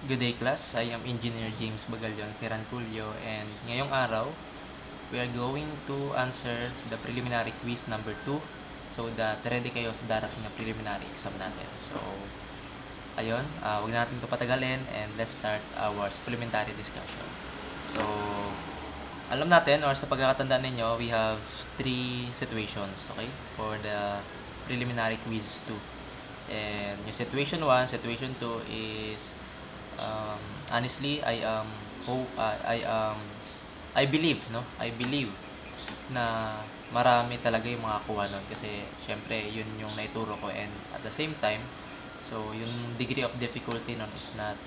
Good day class, I am Engineer James Bagalyon Ferranculio and ngayong araw, we are going to answer the preliminary quiz number 2 so that ready kayo sa darating na preliminary exam natin. So, ayun, wag natin ito patagalin and let's start our supplementary discussion. So, alam natin or sa pagkakatandaan ninyo, we have 3 situations, okay, for the preliminary quiz 2. And yung situation 1, situation 2 is honestly I believe na marami talaga yung mga kuha nun kasi syempre yun yung naituro ko and at the same time so yung degree of difficulty nun is not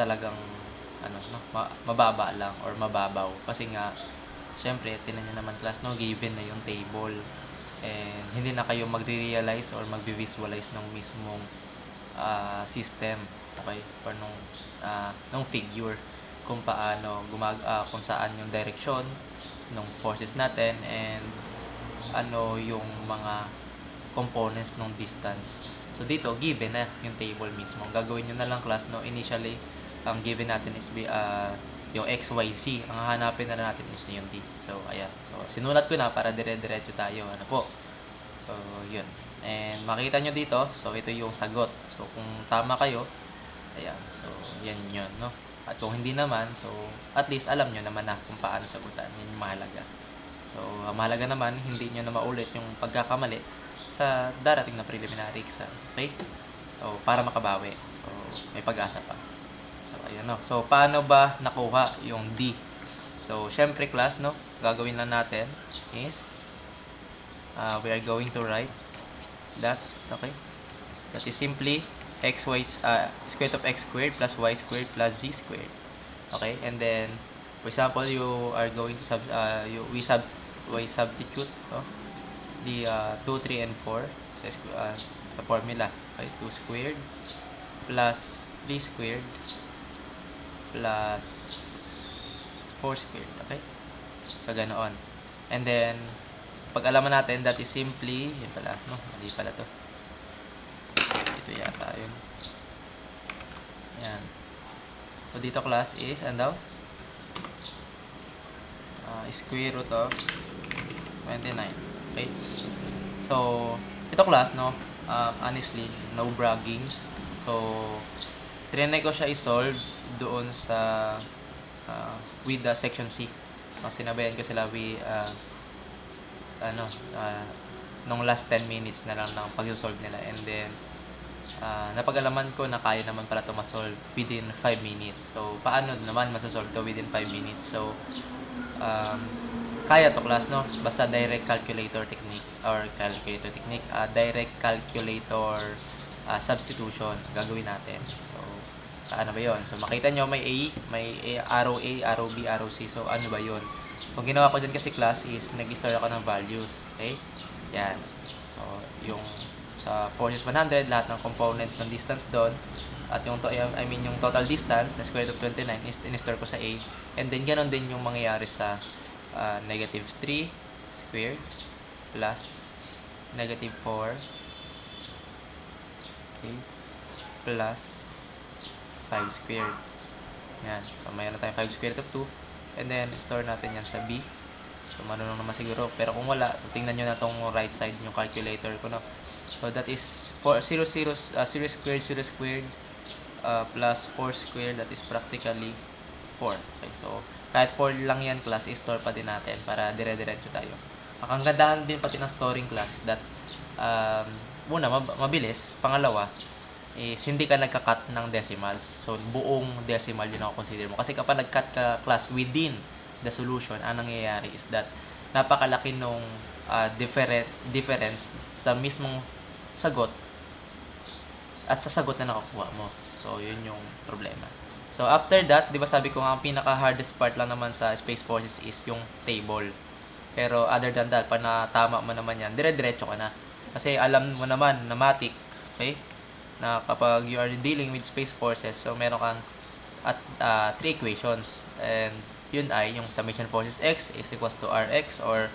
talagang mababa lang or mababaw kasi nga syempre tinan niyo naman class given na yung table and hindi na kayo magre-realize or magbi-visualize ng mismong system, okay, or nung figure kung paano kung saan yung direction ng forces natin and ano yung mga components ng distance. So dito given na yung table mismo. Ang gagawin niyo na lang class initially ang given natin is yung XYZ. Ang hahanapin na natin is yung D. So ayan. So sinulat ko na para dire-diretso tayo. Ano po? So yun. And makita nyo dito, so ito yung sagot. So kung tama kayo, ayan, so yan yun, no? At kung hindi naman, so at least alam nyo naman na kung paano sagutan. Yan yung mahalaga. So ang mahalaga naman, hindi nyo na maulit yung pagkakamali sa darating na preliminary exam. Okay? So para makabawi. So may pag-asa pa. So ayan, no? So paano ba nakuha yung D? So syempre class, no? Gagawin lang natin is we are going to write that, okay, that is simply square root of x squared plus y squared plus z squared, okay, and then for example you are going to we substitute the 2, 3 and 4 sa formula, okay, 2 squared plus 3 squared plus 4 squared, okay, so ganoon. And then pag-alaman natin, that is simply, yun pala, no? Mali pala to. Ito yata yun. Yan. So, dito class is, ano daw? Square root of 29. Okay? So, ito class, no? Honestly, no bragging. So, trinay ko siya i-solve doon sa with the section C. Sinabayan ko sila nung last 10 minutes na lang ng pag-solve nila and then napag-alaman ko na kaya naman pala ito ma-solve within 5 minutes. So paano naman masasolve to within 5 minutes? So kaya to class, no? Basta direct calculator technique direct calculator substitution gagawin natin. So ano ba yon? So makita nyo may arrow A, arrow B, arrow C. So ano ba yon? So, ang ginawa ko dyan kasi class is nag-store ako ng values. Okay? Yan. So, yung sa forces 100, lahat ng components ng distance doon, at yung yung total distance na square root of 29 is in-store ko sa A. And then, ganun din yung mangyayari sa negative 3 squared plus negative 4 okay, plus 5 squared. Yan. So, mayroon tayong 5 squared of 2. And then, store natin yan sa B. So, marunong naman siguro. Pero kung wala, tingnan nyo na tong right side yung calculator ko, no? So, that is 0 squared plus 4 squared. That is practically 4. Okay, so, kahit 4 lang yan class, i-store pa din natin para dire-diretso tayo. Ang gandahan din pati ng storing class is that una, mabilis. Pangalawa, is hindi ka nagka-cut ng decimals. So, buong decimal yun ako consider mo. Kasi kapag nag-cut ka class within the solution, ang nangyayari is that napakalaki nung difference sa mismong sagot at sa sagot na nakakuha mo. So, yun yung problema. So, after that, di ba sabi ko nga, ang pinaka-hardest part lang naman sa space forces is yung table. Pero other than that, pag natama mo naman yan, dire-diretso ka na. Kasi alam mo naman, na matic, okay? Na kapag you are dealing with space forces, so meron kang 3 equations and yun ay yung summation forces x is equals to rx or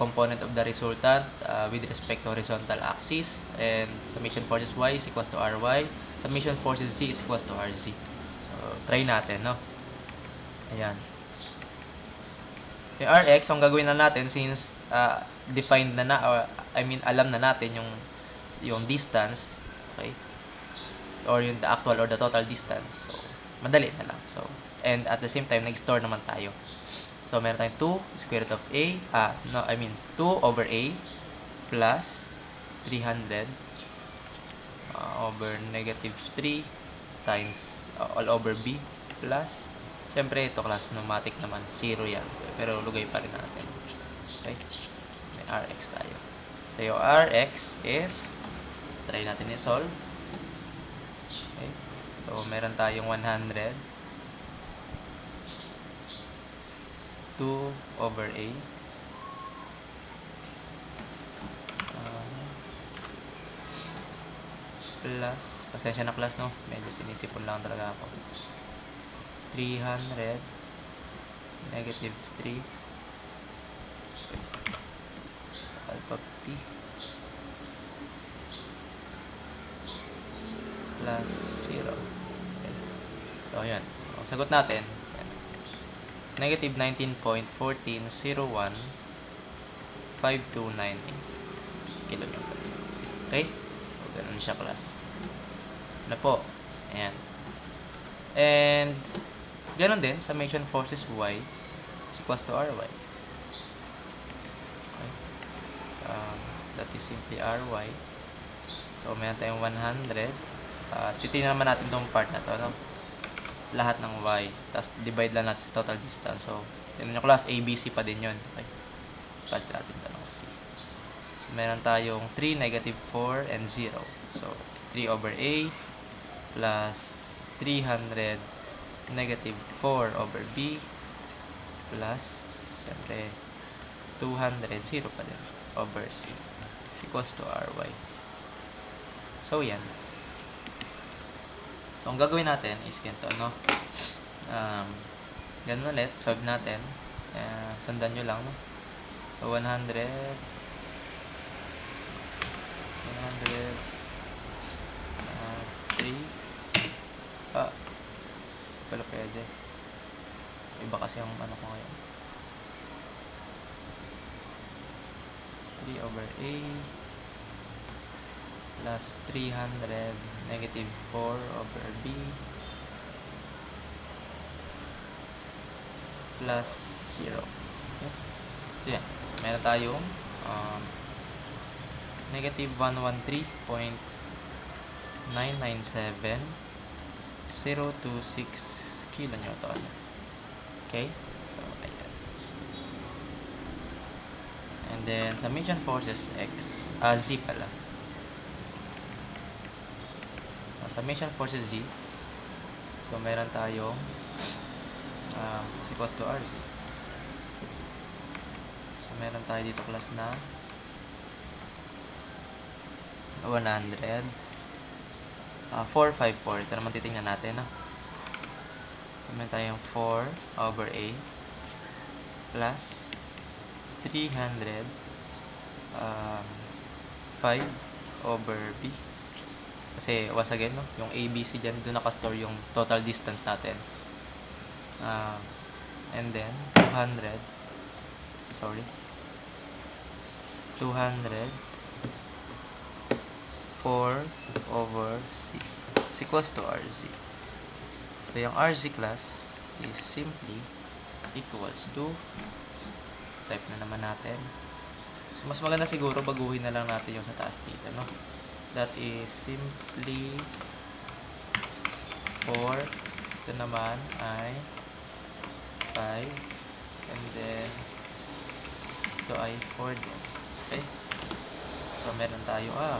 component of the resultant with respect to horizontal axis, and summation forces y is equals to ry, summation forces z is equals to rz. So try natin, no? Ayan. So rx, ang gagawin na natin since defined na or alam na natin yung distance, okay? Or yung the actual or the total distance. So madali na lang. So and at the same time nag-store naman tayo. So, meron tayong 2 square root of a, 2 over a plus 300 over negative 3 times all over b plus, syempre ito class pneumatic naman, 0 yan. Pero lugay pa rin natin. Okay? May rx tayo. So, yung rx is, try natin i-solve. Okay? So, meron tayong 100 2 over a plus, pasensya na class, no? Medyo sinisipon lang talaga ako. 300 negative 3 alpha p plus 0. Okay. So, ayan. So, sagot natin negative 19.1401 5298 kilometer. Okay? So, ganun siya class. Ano po? Ayan. And, ganun din, summation forces y is equals to ry. Okay? That is simply ry. So, meron tayong 100. Titingnan naman natin itong part na to, no? Lahat ng y, tapos divide lang natin sa total distance. So, yun yung class ABC pa din yun. Okay. Pad natin ito ng C. So, meron tayong 3, negative 4, and 0. So, 3 over A plus 300 negative 4 over B plus, syempre, 200, 0 pa din, over C. Is equals to ry. So, yan. So, ang gagawin natin is ganito, no? Ganun ulit, solve natin. Sundan nyo lang, no? So, 100 3 wala pwede. So, iba kasi ang ano ko ngayon. 3 over A plus 300 negative 4 over B plus 0. Okay. So, yan. Meron tayong negative 113.997026 kilonewton. Okay? So, ayan. And then, summation forces Z pala. Summation forces Z. So, meron tayong is equals to RZ. So, meron tayo dito class na 100 454. Ito naman titingnan natin, no? So, meron tayong 4 over A plus 300 5 over B. Kasi, once again, no, yung ABC dyan, doon nakastore yung total distance natin. And then, 200 4 over C is equals to RZ. So, yung RZ class is simply equals to, type na naman natin. So, mas maganda siguro baguhin na lang natin yung sa taas dito, no? That is simply 4. Ito naman ay 5. And then, ito ay 4 din. Okay? So, meron tayo, 100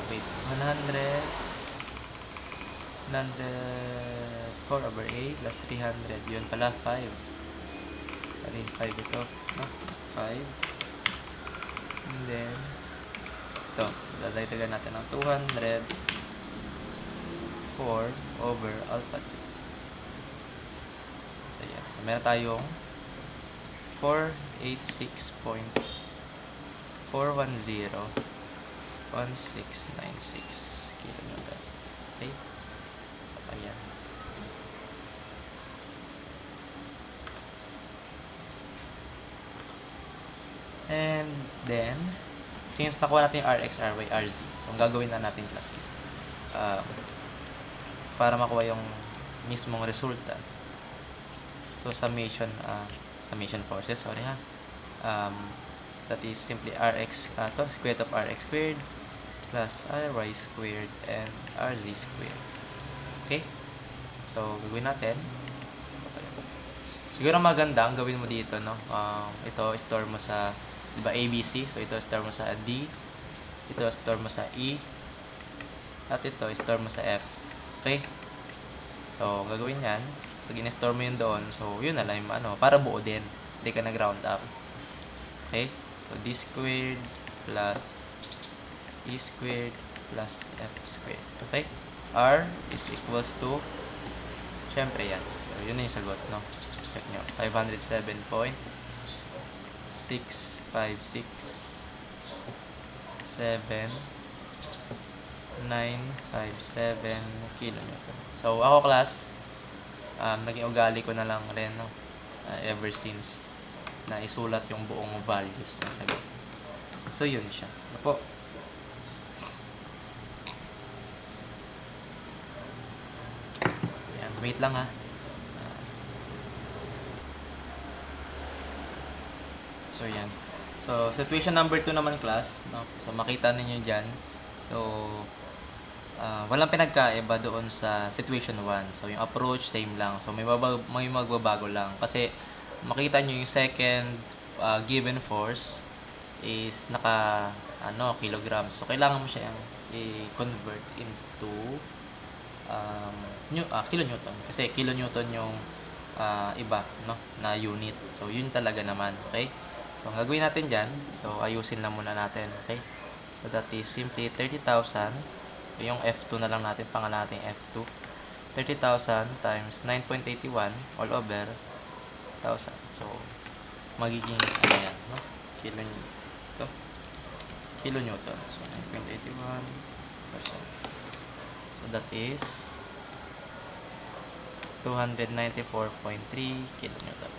4 over A plus 300. Yun pala, 5. Sorry, 5 ito. No? 5. And then, ito. Dadagdagan natin ng 200 4 over alpha C. So, yan. So, meron tayong 486.5 410.1696 kilonewton. Okay? So, ayan. And then, since nakuha natin yung Rx, Ry, Rz, so ang gagawin na natin class is, para makuha yung mismong resulta, so summation forces, sorry ha, that is simply Rx, square root of Rx squared plus Ry squared and Rz squared. Okay? So, gagawin natin. So, siguro maganda ang gawin mo dito, no? Ito, store mo sa, diba, ABC. So, ito, store mo sa D. Ito, store mo sa E. At ito, store mo sa F. Okay? So, gagawin yan. Pag in-store mo yun doon, so, yun na lang yung para buo din. Hindi ka nag-round up. Okay? So, D squared plus E squared plus F squared. Okay? R is equals to, syempre yan. So, yun na yung sagot, no? Check nyo. 507.656.7957 kilonewton. So, ako class, naging ugali ko na lang rin, no? Ever since na isulat yung buong values na sagot. So, yun siya. Ano po? So, yan. Wait lang ha. So, yan. So, situation number 2 naman class, no? So, makita ninyo dyan. So, walang pinagkaiba doon sa situation 1. So, yung approach, same lang. So, may magbabago lang. Kasi, makita nyo yung second given force is kilograms. So, kailangan mo siya i-convert into kilonewton. Kasi kilonewton yung iba, no, na unit. So, yun talaga naman. Okay? So, ang gagawin natin dyan, so, ayusin lang muna natin. Okay? So, that is simply 30,000. Yung F2 na lang natin, pangalan natin F2. 30,000 times 9.81 all over 1,000. So, magiging, yan, no? Kilonewton. So, 9.81%. So, that is 294.3 kilonewton.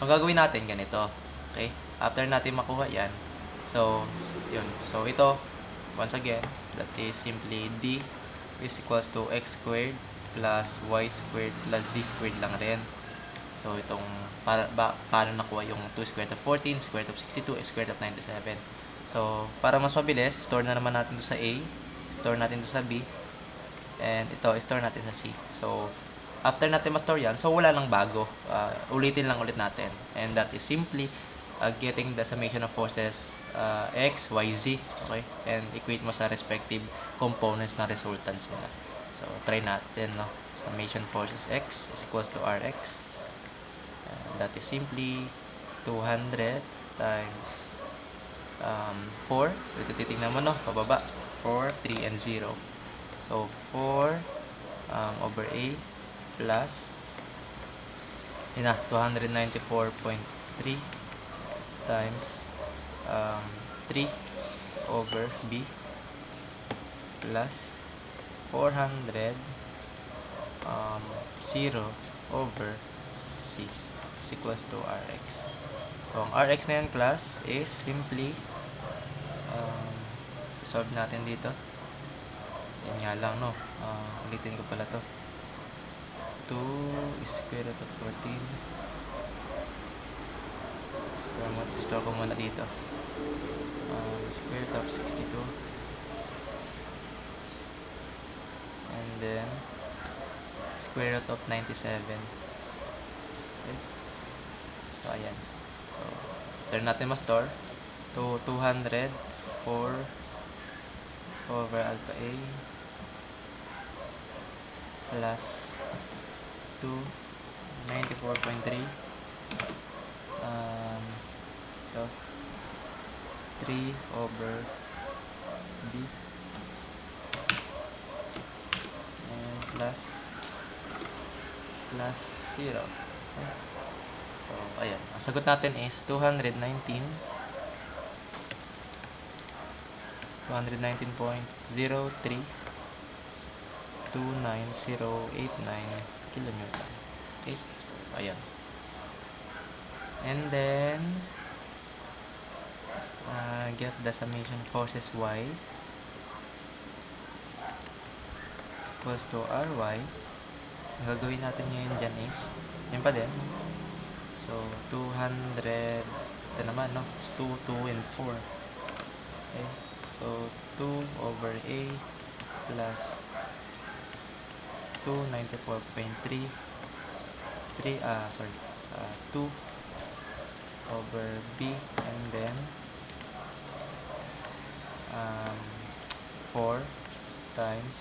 Ang gagawin natin ganito. Okay? After natin makuha yan, so, yun. So, ito, once again, that is simply D is equals to X squared plus Y squared plus Z squared lang rin. So, itong, paano nakuha yung 2 squared of 14, squared of 62, squared of 97. So, para mas mabilis, store na naman natin to sa A, store natin to sa B, and ito, store natin sa C. So, after natin ma-store yan, so wala lang bago. Ulitin lang ulit natin. And that is simply getting the summation of forces X, Y, Z. Okay? And equate mo sa respective components na resultants nila. So, try natin, no? Summation forces X is equals to Rx. And that is simply 200 times 4. So, ito titignan mo, no? Pababa. 4, 3, and 0. So, 4 over A plus 294.3 times 3 over B plus 400 0 over C is equals to Rx. So, ang Rx na yan class is simply solve natin dito. Yan nga lang, no? Ulitin ko pala to. 2 square root of 14. Store ko muna dito. Square root of 62. And then, square root of 97. Okay. So, ayan. So, turn natin ma-store. To 204 over alpha A plus 94.3 ito 3 over B and plus 0. Okay. So, ayan. Ang sagot natin is 219 219.03 kilonewton. Okay? Ayan. And then, get the summation forces Y is equals to Ry. Ang gagawin natin ngayon dyan is, yun pa din. So, 200, ito naman, no? 2, 2, and 4. Okay? So, 2 over A plus 294.3 2 over B, and then 4 times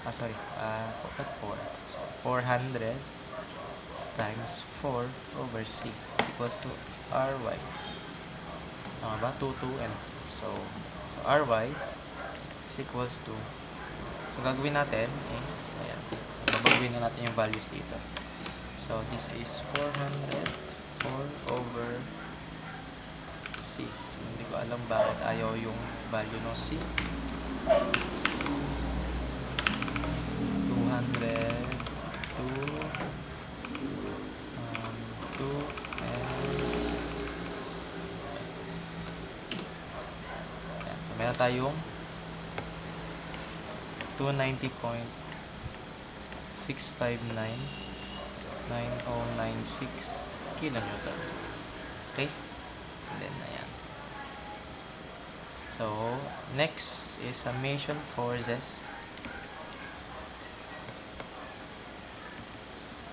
4, so 400 times 4 over C is equals to Ry. Tama ba? 2, 2, and 4. So Ry is equals to, so gagawin natin is, ayan, so babagawin na natin yung values dito. So this is 400 4 over C. So hindi ko alam bakit ayaw yung value ng C. 200 2 and ayan. So meron tayong 290.6599096 kilonewton. Okay? And then, ayan. So, next is summation forces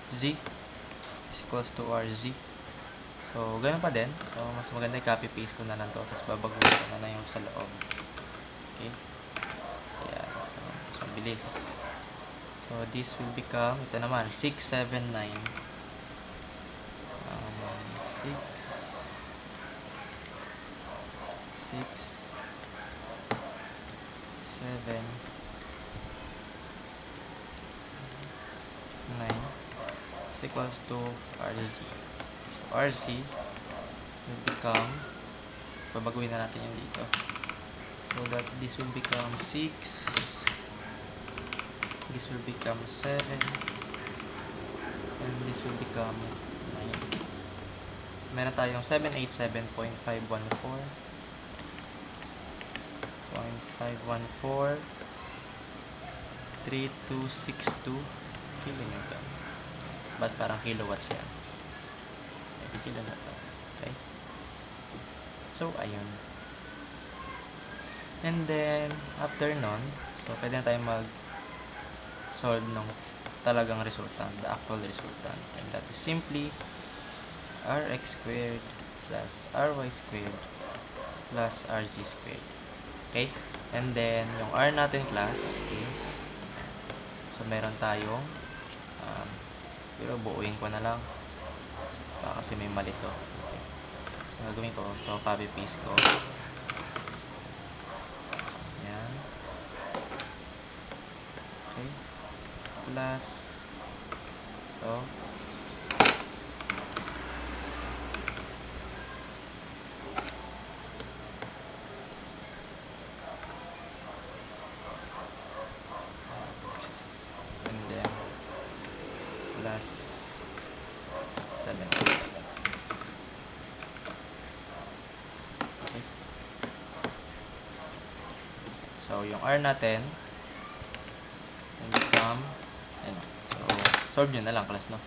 Z is equals to RZ. So, ganun pa din. So, mas maganda i-copy-paste ko na lang to. Tapos, babaguhin ko na lang yung sa loob. Okay? Ayan. So, mabilis. So, this will become, ito naman, 679. 6 7 9 is equals to RZ. So, RZ will become, babaguhin na natin yung dito. So that this will become 6, this will become 7, and this will become 9. So meron tayong 787.514.3262 kilonewton. Ba't parang kilowatts yan? Ito kilonewton. Okay? So, ayun. And then, after nun, so pwede na tayo mag-solve ng talagang resultant, the actual resultant. And that is simply Rx squared plus Ry squared plus Rg squared. Okay? And then, yung R natin class is, so meron tayong, pero buuin ko na lang. Kasi may mali to. Okay. So, gagawin ko, ito copy paste ko. Yan. Okay. Plus, ito. Plus 7. Okay. So, yung R natin will become, and so, solve nyo na lang class, no?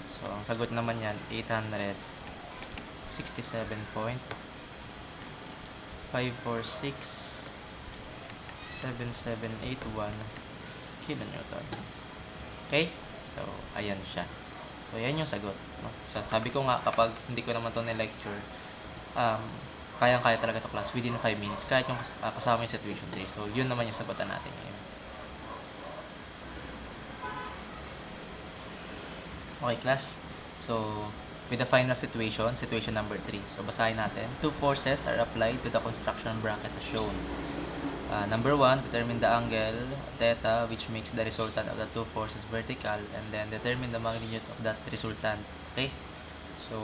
So, ang sagot naman yan, 867.546.7781 kilonewton. Okay? So, ayan siya. So, ayan yung sagot. No? So, sabi ko nga, kapag hindi ko naman ito ni-lecture, kayang-kaya talaga ito class within 5 minutes. Kahit yung kasama yung situation 3. So, yun naman yung sagutan natin ngayon. Okay, class. So, with the final situation, situation number 3. So, basahin natin. Two forces are applied to the construction bracket as shown. Number 1, determine the angle theta which makes the resultant of the two forces vertical, and then determine the magnitude of that resultant. Okay? So,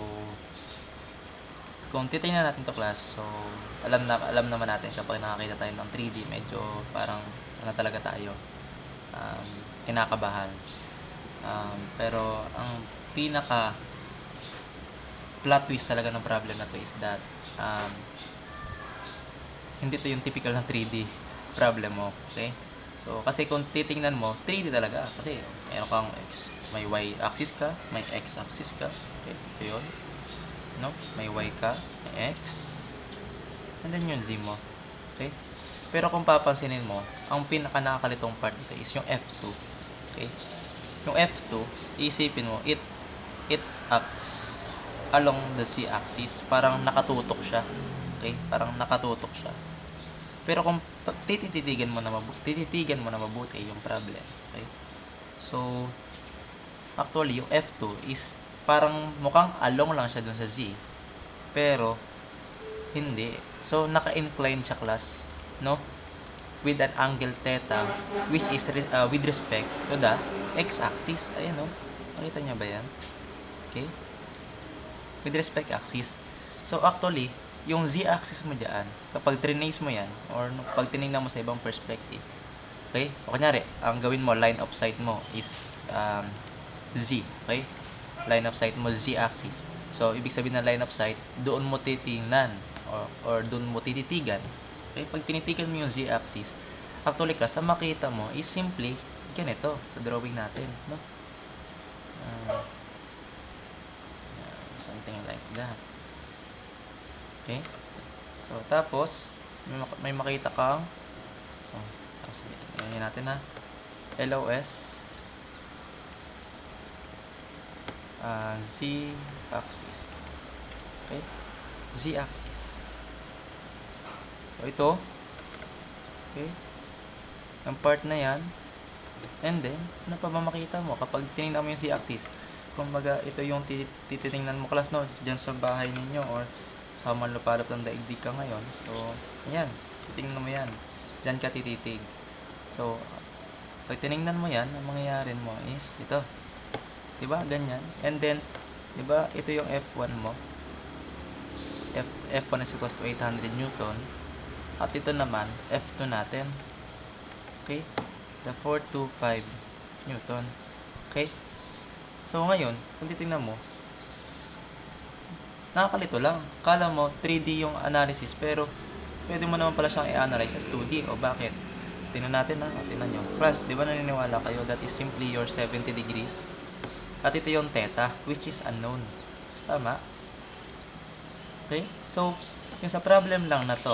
kung titingnan natin to class, so alam naman natin kapag nakakita tayo ng 3D, medyo parang talaga tayo, kinakabahan. Pero ang pinaka plot twist talaga ng problem na to is that hindi to yung typical ng 3D problem mo, okay? So kasi kung titingnan mo, 3D talaga kasi meron kang may y axis ka, may x axis ka, okay? Ito yun, no? May y ka, may x, and then yung z mo, okay? Pero kung papansinin mo, ang pinaka nakakalitong part nito is yung F2, okay? Yung F2, isipin mo, it acts along the z-axis, parang nakatutok siya, okay? Parang nakatutok siya. Pero kung tititigan mo na mabuti yung problem, okay? So actually yung F2 is parang mukhang along lang siya dun sa z, pero hindi. So naka-incline siya class, no? With an angle theta which is with respect to the x-axis. Ayan, no? Nakita niya ba yan? Okay? With respect axis. So actually, yung z-axis mo dyan, kapag trace mo yan, or pag tinignan mo sa ibang perspective, okay? O kunyari, ang gawin mo, line of sight mo is z, okay? Line of sight mo, z-axis. So, ibig sabihin ng line of sight, doon mo titingnan, or doon mo tititigan. Okay? Pag tinitigan mo yung z-axis, actually ka, sa makita mo is simply ganito, sa drawing natin, no? Something like that. Okay? So, tapos, may makita kang, sige, ngayon natin ha, LOS, z-axis. Okay? Z-axis. So, ito, okay, ang part na yan, and then, ano pa ba makita mo kapag tinignan mo yung z-axis? Kumbaga, ito yung titingnan mo class, no? Diyan sa bahay ninyo or sa manlupalop ng daigdig ka ngayon. So, ayan, titingnan mo yan. Diyan ka tititig. So, pag tinignan mo yan, ang mangyayari mo is ito. Diba? Ganyan. And then, diba, ito yung F1 mo. F1 is equals to 800 Newton. At ito naman, F2 natin. Okay? The 425 Newton. Okay? So, ngayon, kung titingnan mo, nakakalito lang. Kala mo, 3D yung analysis, pero pwede mo naman pala siyang i-analyze as 2D. O bakit? Tingnan natin ha. Tingnan nyo. First, di ba naniniwala kayo that is simply your 70 degrees? At ito yung theta, which is unknown. Tama? Okay? So, yung sa problem lang na to,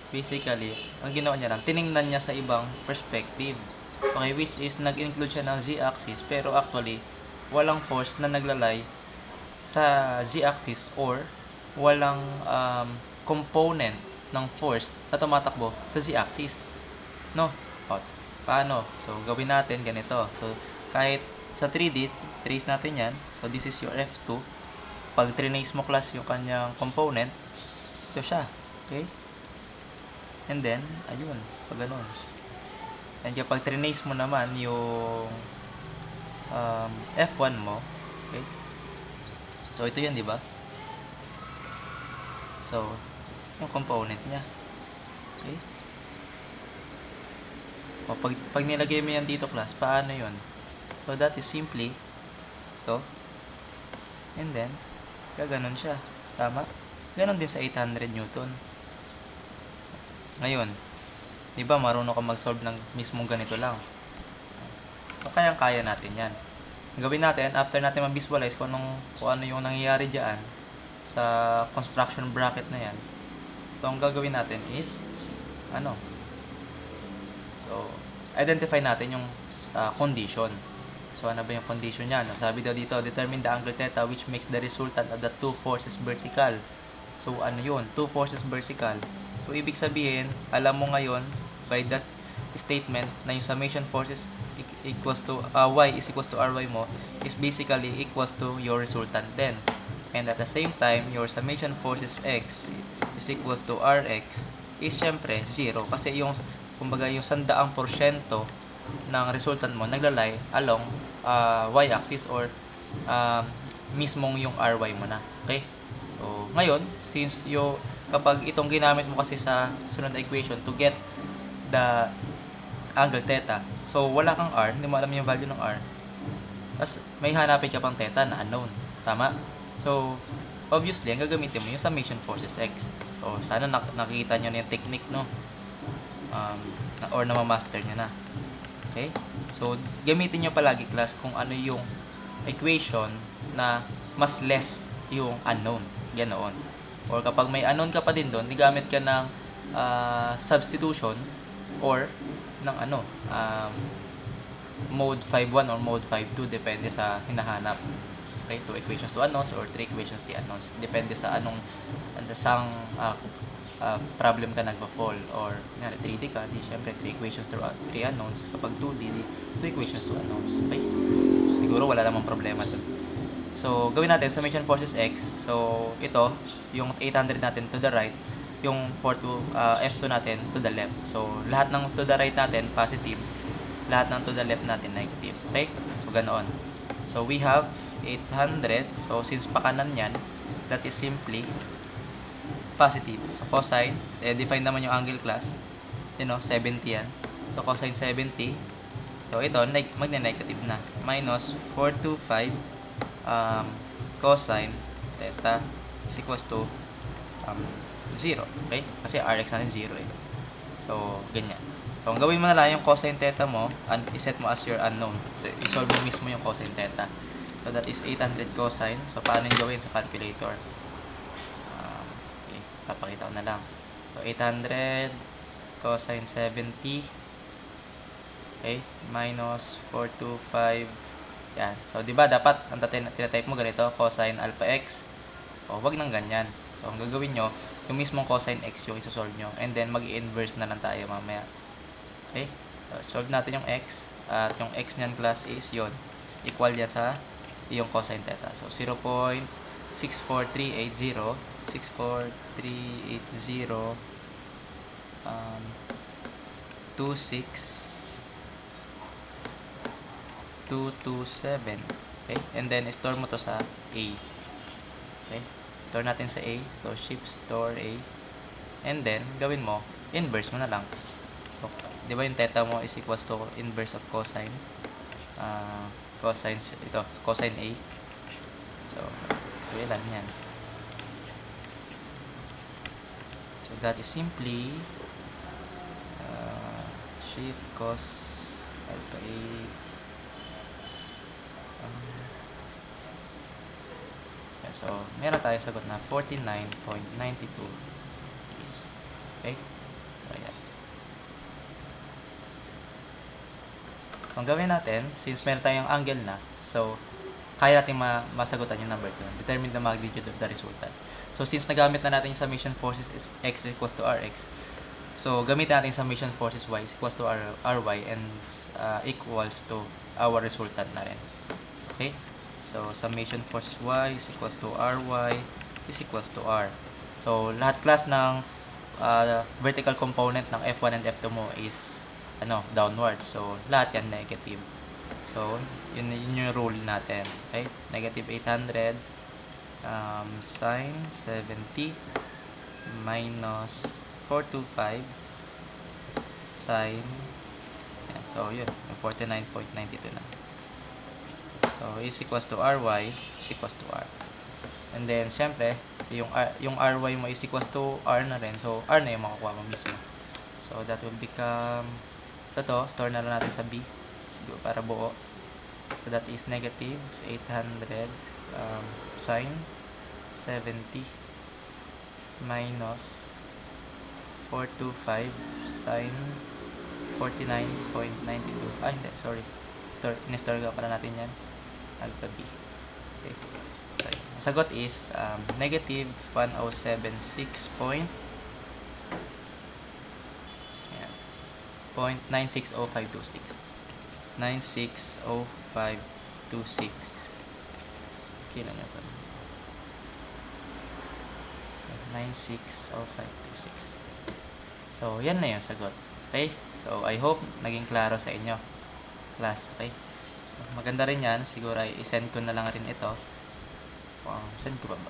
basically, ang ginawa niya lang, tiningnan niya sa ibang perspective. Okay? Which is, nag-include siya ng z-axis, pero actually, walang force na naglalay sa z-axis or walang component ng force na tumatakbo sa z-axis. No? O, paano? So, gawin natin ganito. So, kahit sa 3D, trace natin yan. So, this is your F2. Pag trace mo class yung kanyang component, ito siya. Okay? And then, ayun. Pag ganun. And kapag trace mo naman yung F1 mo, okay? So, ito yun, di ba? So, yung component niya. Okay? O, pag nilagay mo yan dito, class, paano yun? So, that is simply ito. And then, gaganon siya. Tama? Ganon din sa 800 Newton. Ngayon, di ba marunong ka mag-solve ng mismong ganito lang? So, kayang-kaya natin yan. Ang gawin natin, after natin ma-visualize kung ano yung nangyayari dyan sa construction bracket na yan. So, ang gagawin natin is, so, identify natin yung condition. So, ano ba yung condition niya? No? Sabi daw dito, determine the angle theta which makes the resultant of the two forces vertical. So, ano yun? Two forces vertical. So, ibig sabihin, alam mo ngayon, by that statement, na yung summation forces equals to, y is equals to ry mo, is basically equals to your resultant then. And at the same time, your summation forces x is equals to rx is syempre 0. Kasi yung, kumbaga, yung 100% ng resultant mo naglalay along y-axis or mismong yung ry mo na. Okay? So, So, ngayon, since kapag itong ginamit mo kasi sa sunod na equation to get the angle theta, so wala kang r, hindi mo alam yung value ng r, tapos may hanapin ka pang theta na unknown. Tama? So, obviously, ang gagamitin mo yung summation forces x. So, sana nakikita nyo na yung technique, no? Or namamaster nyo na. Okay? So, gamitin nyo palagi, class, kung ano yung equation na mas less yung unknown. Ganoon. Or kapag may unknown ka pa din doon, gamit ka ng substitution or ng mode 5.1 or mode 5.2, depende sa hinahanap. Okay? 2 equations to unknowns or 3 equations to unknowns. Depende sa problem ka nagpa-fall. Or 3D ka, di syempre 3 equations to 3 unknowns. Kapag 2D, di 2 equations to unknowns. Okay? Siguro wala namang problema dun. So, gawin natin summation forces x. So, ito, yung 800 natin to the right, yung F2 natin to the left. So, lahat ng to the right natin, positive. Lahat ng to the left natin, negative. Okay? So, ganoon. So, we have 800. So, since pakanan yan, that is simply positive. So, cosine, define naman yung angle, class. 70 yan. So, cosine 70. So, ito, magne-negative na. Minus 425 cosine theta is equals to 0. Okay? Kasi Rx natin 0 eh. So, ganyan. So, ang gawin mo na lang yung cosine theta mo, iset mo as your unknown. So, isolve mo mismo yung cosine theta. So, that is 800 cosine. So, paano yung gawin sa calculator? Okay, papakita ko na lang. So, 800 cosine 70. Okay? Minus 425. Yan. So, di ba dapat ang tinatype mo ganito, cosine alpha x. O, wag nang ganyan. So, ang gagawin nyo, yung mismong cosine x yung isosolve nyo. And then, mag-i-inverse na lang tayo mamaya. Okay? So, solve natin yung x. At yung x nyan, class, is yun. Equal yan sa yung cosine theta. So, 0.64380. 64380. 26 227. Okay? And then, store mo to sa A. Okay? Store natin sa A. So, shift store A. And then, gawin mo, inverse mo na lang. So, di ba yung theta mo is equals to inverse of cosine? Cosine A. So ilan yan? So, that is simply shift cos alpha A. So, meron tayong sagot na 49.92 is. Okay? So, ayan. So, ang gawin natin, since meron tayong angle na, so, kaya natin masagutan yung number 2. Determine the magnitude of the resultant. So, since nagamit na natin yung summation forces is x equals to rx, so, gamitin natin yung summation forces y is equals to ry and equals to our resultant na rin. Okay? So, summation forces y is equals to ry is equals to r. So, lahat class ng vertical component ng F1 and F2 mo is downward. So, lahat yan negative. So, yun yung rule natin. Okay? Negative 800 sine 70 minus 425 sine. Yan. So, yun. 49.92 na. So, is equals to ry is equals to r. And then, syempre, yung ry mo is equals to r na rin. So, r na yung makukuha mo mismo. So, that will become, so to, store na lang natin sa b. Siguro para buo. So, that is negative 800 sine 70 minus 425 sine 49.92. Hindi, sorry. In-store ka pala natin yan. Alpha b. Okay. So, sagot is negative 1076 .960526. Kailan nyo ito? 960526. So, yan na yung sagot. Okay? So, I hope naging klaro sa inyo, class. Okay? So, maganda rin yan. Siguro ay isend ko na lang rin ito. Send ko ba?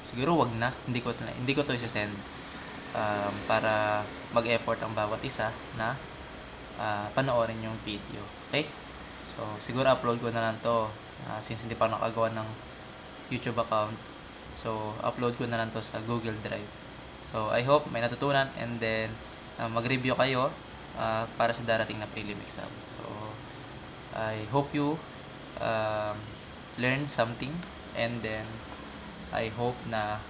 siguro wag na, hindi ko to i-send para mag-effort ang bawat isa na panoorin yung video. Okay? So, siguro upload ko na lang to since hindi pa ako nakagawa ng YouTube account. So, upload ko na lang to sa Google Drive. So, I hope may natutunan and then mag-review kayo para sa darating na prelim exam. So, I hope you learn something and then I hope na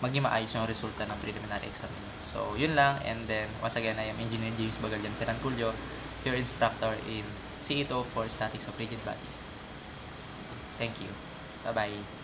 maging maayos yung resulta ng preliminary exam niyo. So, yun lang. And then, once again, I am Engineer James Bagalyan Teranculio, your instructor in CE2 for Statics of Rigid Bodies. Thank you. Bye-bye.